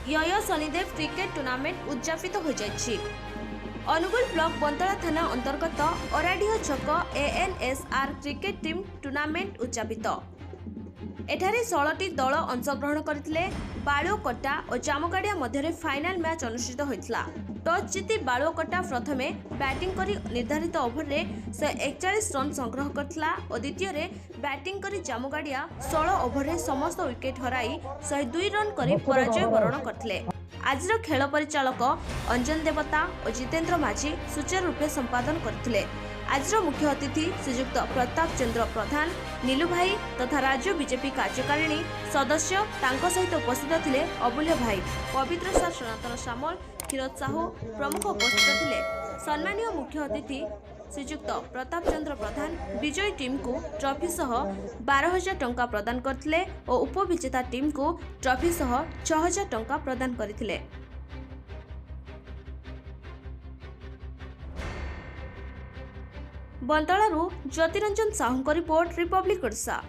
यय Shanidev cricket tournament उद्यापित हो जाइछि। Angul block बंतला थाना अंतर्गत अराढ़िया छक एएनएसआर क्रिकेट टीम टूर्नामेंट उद्यापित। एठारे 16टी दल अंशग्रहण करथिले। बालुकटा और जामगाड़िया मध्य फाइनाल मैच अनुष्ठित होइथिला। टॉस जीति बालुकटा प्रथमे बैटिंग करी निर्धारित ओवर रे 141 रन संग्रह करथिला और द्वितीय रे बैटिंग करी जामगाड़िया 16 ओवर रे समस्त विकेट हराई 102 रन करी पराजय वरण करथिले। आजिर खेल परिचालक अंजन देवता और जितेंद्र माझी सुचारू रूपे संपादन करथिले। आजिर मुख्य अतिथि श्रीयुक्त प्रताप चंद्र प्रधान, नीलू भाई तथा राज्य बीजेपी कार्यकारिणी सदस्य तांको सहित उपस्थित थिले। अबुल्य भाई, पवित्र सार, सनातन सामल, क्षीरोद साहू प्रमुख उपस्थित थिले। सम्मानीय मुख्य अतिथि श्रीयुक्त प्रताप चंद्र प्रधान विजयी टीम को ट्रॉफी सह 12,000 टंका प्रदान करथिले और उपविजेता टीम को ट्रॉफी सह 6,000 टंका प्रदान करथिले। बंतलारू ज्योतिरंजन साहू रिपोर्ट, रिपब्लिक ओडिशा।